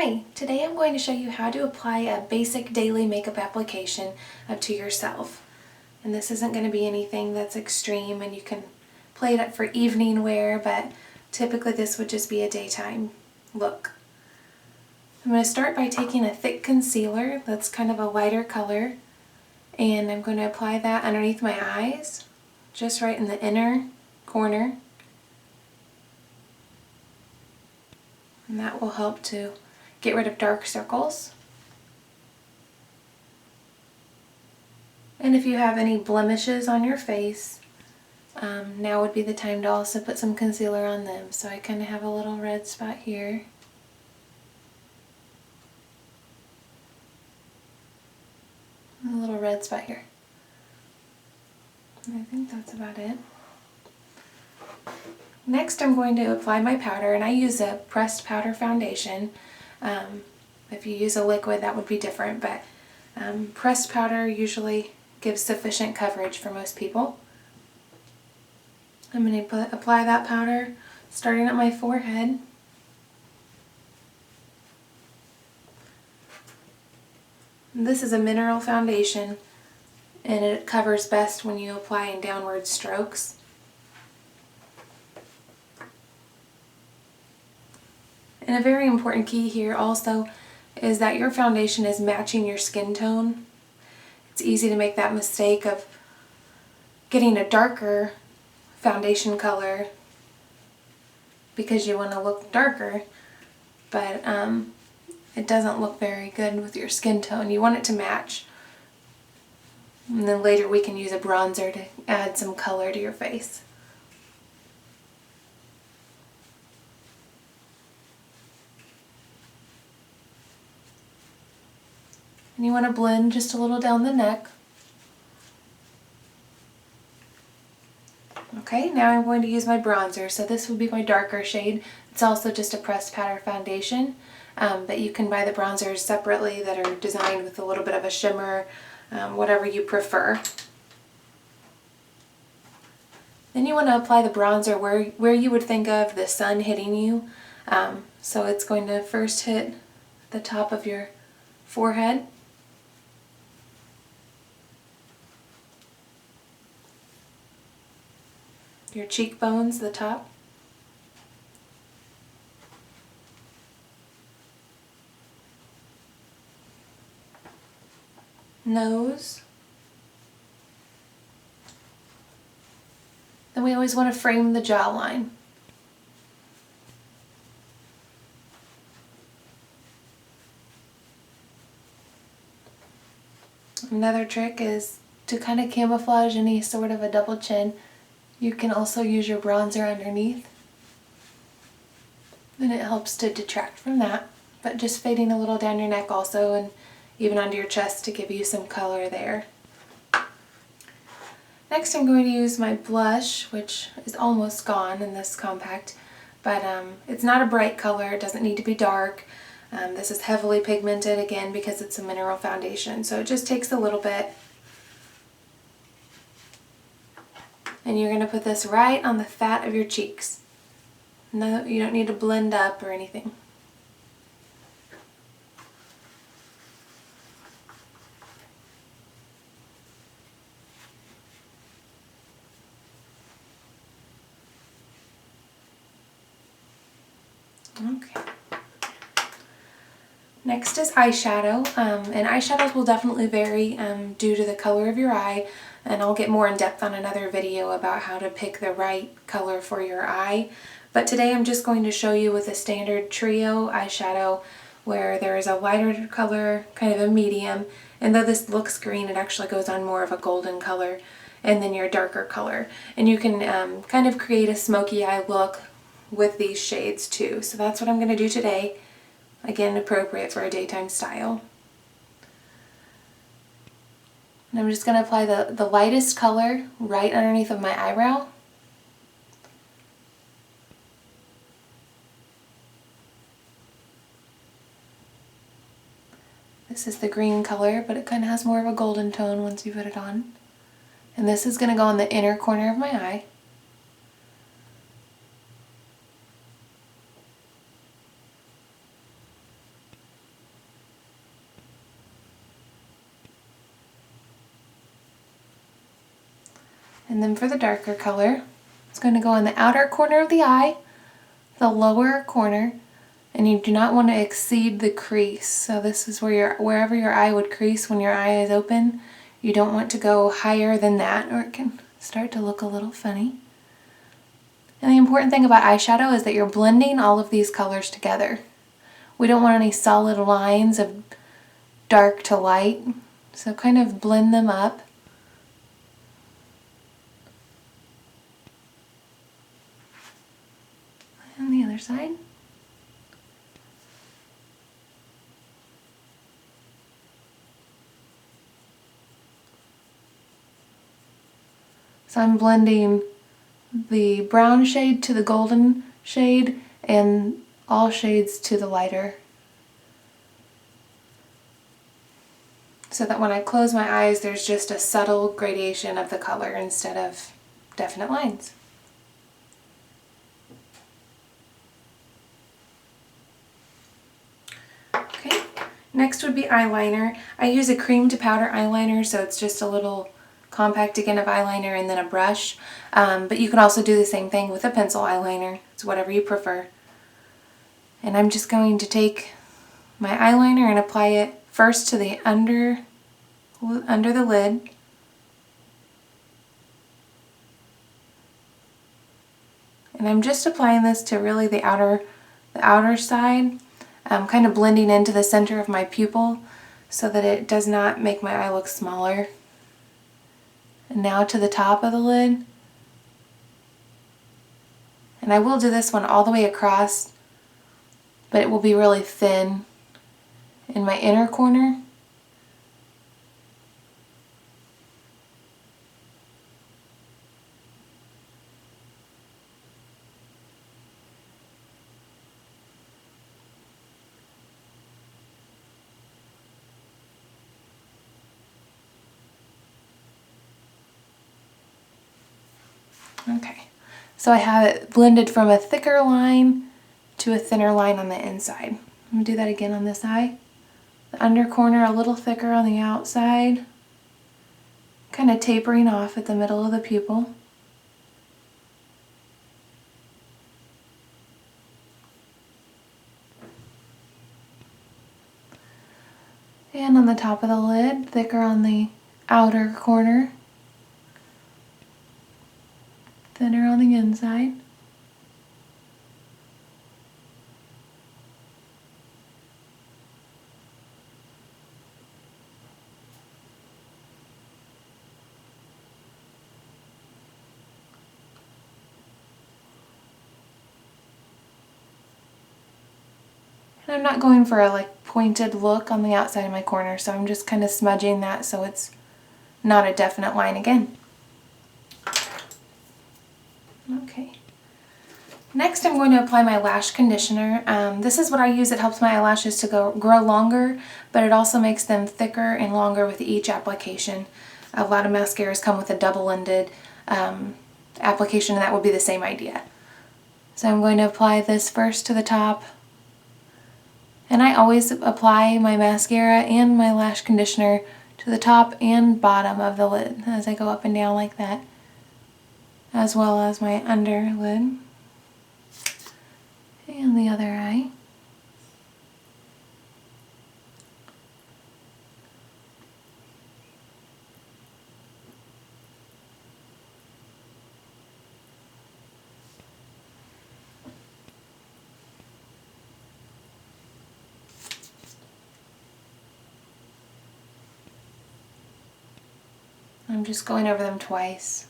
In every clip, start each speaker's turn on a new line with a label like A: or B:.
A: Hi, today I'm going to show you how to apply a basic daily makeup application to yourself. And this isn't going to be anything that's extreme, and you can play it up for evening wear, but typically this would just be a daytime look. I'm going to start by taking a thick concealer that's kind of a lighter color, and I'm going to apply that underneath my eyes, just right in the inner corner. And that will help to get rid of dark circles. And if you have any blemishes on your face, now would be the time to also put some concealer on them. So I kind of have a little red spot here. And a little red spot here. And I think that's about it. Next I'm going to apply my powder, and I use a pressed powder foundation. If you use a liquid that would be different, but pressed powder usually gives sufficient coverage for most people. I'm going to apply that powder starting at my forehead. This is a mineral foundation, and it covers best when you apply in downward strokes. And a very important key here also is that your foundation is matching your skin tone. It's easy to make that mistake of getting a darker foundation color because you want to look darker, but it doesn't look very good with your skin tone. You want it to match. And then later we can use a bronzer to add some color to your face. And you want to blend just a little down the neck. Okay, now I'm going to use my bronzer. So this would be my darker shade. It's also just a pressed powder foundation, but you can buy the bronzers separately that are designed with a little bit of a shimmer, whatever you prefer. Then you want to apply the bronzer where you would think of the sun hitting you. So it's going to first hit the top of your forehead. Your cheekbones, the top. Nose. Then we always want to frame the jawline. Another trick is to kind of camouflage any sort of a double chin. You can also use your bronzer underneath, and it helps to detract from that, but just fading a little down your neck also, and even onto your chest to give you some color there. Next I'm going to use my blush, which is almost gone in this compact, but it's not a bright color, it doesn't need to be dark. This is heavily pigmented again because it's a mineral foundation, so it just takes a little bit. And you're going to put this right on the fat of your cheeks. No, you don't need to blend up or anything. Okay. Next is eyeshadow, and eyeshadows will definitely vary due to the color of your eye, and I'll get more in depth on another video about how to pick the right color for your eye. But today I'm just going to show you with a standard trio eyeshadow where there is a lighter color, kind of a medium, and though this looks green, it actually goes on more of a golden color, and then your darker color. And you can kind of create a smoky eye look with these shades too. So that's what I'm going to do today. Again, appropriate for a daytime style. And I'm just going to apply the lightest color right underneath of my eyebrow. This is the green color, but it kind of has more of a golden tone once you put it on. And this is going to go on the inner corner of my eye. And then for the darker color, it's going to go in the outer corner of the eye, the lower corner, and you do not want to exceed the crease. So this is where wherever your eye would crease when your eye is open, you don't want to go higher than that or it can start to look a little funny. And the important thing about eyeshadow is that you're blending all of these colors together. We don't want any solid lines of dark to light, so kind of blend them up. And the other side. So I'm blending the brown shade to the golden shade and all shades to the lighter, so that when I close my eyes there's just a subtle gradation of the color instead of definite lines. Okay, next would be eyeliner. I use a cream to powder eyeliner, so it's just a little compact again of eyeliner and then a brush, but you can also do the same thing with a pencil eyeliner. It's whatever you prefer. And I'm just going to take my eyeliner and apply it first to the under the lid, and I'm just applying this to really the outer side, kind of blending into the center of my pupil so that it does not make my eye look smaller. And now to the top of the lid. And I will do this one all the way across, but it will be really thin in my inner corner. Okay, so I have it blended from a thicker line to a thinner line on the inside. I'm going to do that again on this eye. The under corner a little thicker on the outside, kind of tapering off at the middle of the pupil. And on the top of the lid, thicker on the outer corner, thinner on the inside. And I'm not going for a pointed look on the outside of my corner, so I'm just kind of smudging that so it's not a definite line again. Okay. Next I'm going to apply my lash conditioner. This is what I use. It helps my eyelashes to grow longer, but it also makes them thicker and longer with each application. A lot of mascaras come with a double-ended application, and that would be the same idea. So I'm going to apply this first to the top. And I always apply my mascara and my lash conditioner to the top and bottom of the lid as I go up and down like that, as well as my under lid and the other eye. I'm just going over them twice.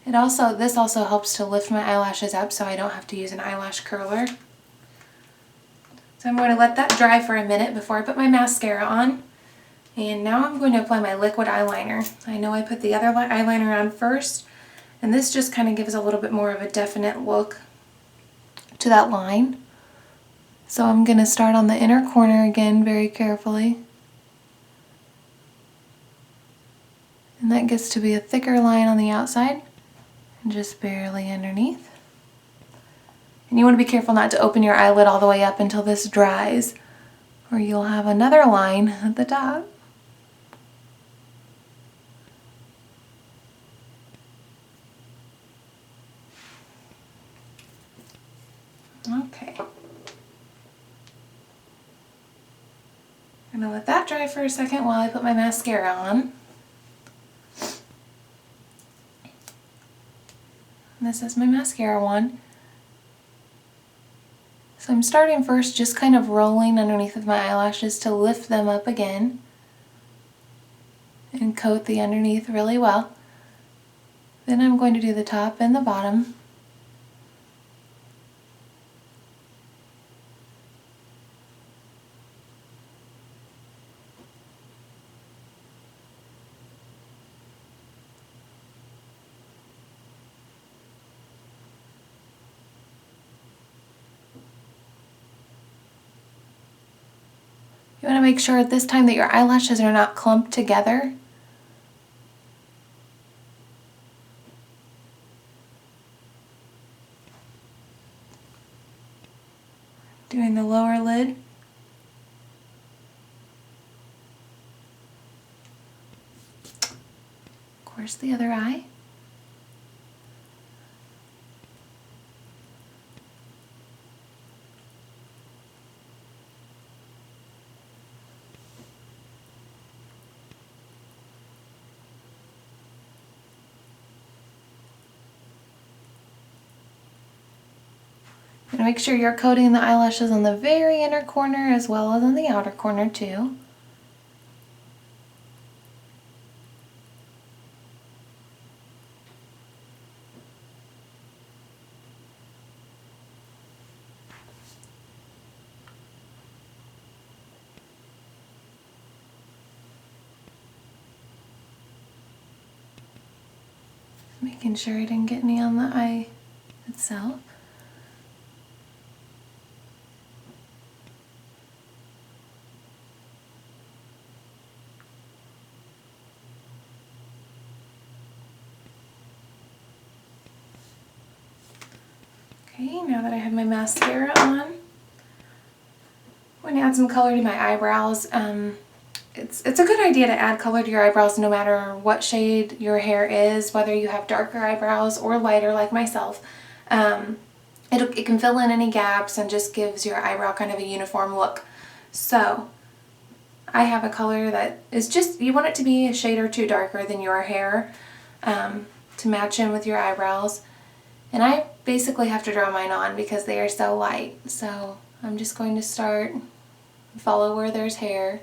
A: This also helps to lift my eyelashes up so I don't have to use an eyelash curler. So I'm going to let that dry for a minute before I put my mascara on. And now I'm going to apply my liquid eyeliner. I know I put the other eyeliner on first, and this just kind of gives a little bit more of a definite look to that line. So I'm going to start on the inner corner again very carefully. And that gets to be a thicker line on the outside and just barely underneath. And you want to be careful not to open your eyelid all the way up until this dries, or you'll have another line at the top. Okay. I'm going to let that dry for a second while I put my mascara on. And this is my mascara one. So I'm starting first just kind of rolling underneath of my eyelashes to lift them up again and coat the underneath really well. Then I'm going to do the top and the bottom. You want to make sure at this time that your eyelashes are not clumped together. Doing the lower lid. Of course, the other eye. And make sure you're coating the eyelashes on the very inner corner as well as on the outer corner too. Making sure I didn't get any on the eye itself. Okay, now that I have my mascara on, I'm going to add some color to my eyebrows. It's a good idea to add color to your eyebrows no matter what shade your hair is, whether you have darker eyebrows or lighter like myself. It can fill in any gaps and just gives your eyebrow kind of a uniform look. So I have a color that is just, you want it to be a shade or two darker than your hair to match in with your eyebrows. And I basically have to draw mine on because they are so light. So I'm just going to start, follow where there's hair.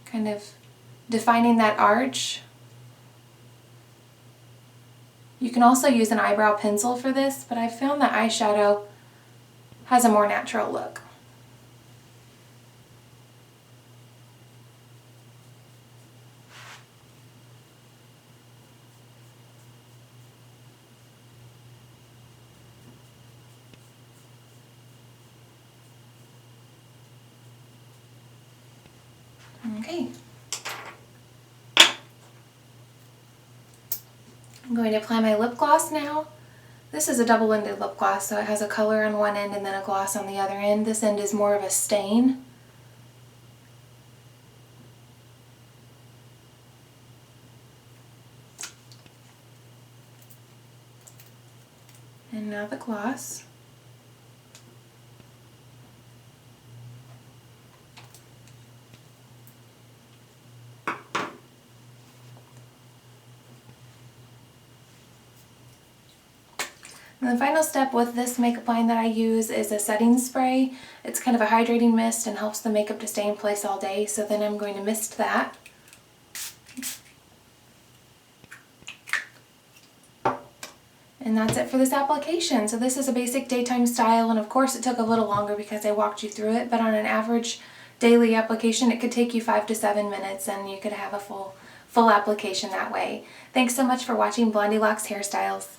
A: Kind of defining that arch. You can also use an eyebrow pencil for this, but I've found that eyeshadow has a more natural look. Okay. I'm going to apply my lip gloss now. This is a double-ended lip gloss, so it has a color on one end and then a gloss on the other end. This end is more of a stain. And now the gloss. And the final step with this makeup line that I use is a setting spray. It's kind of a hydrating mist and helps the makeup to stay in place all day. So then I'm going to mist that. And that's it for this application. So this is a basic daytime style, and of course it took a little longer because I walked you through it, but on an average daily application it could take you 5 to 7 minutes and you could have a full application that way. Thanks so much for watching Blondie Locks Hairstyles.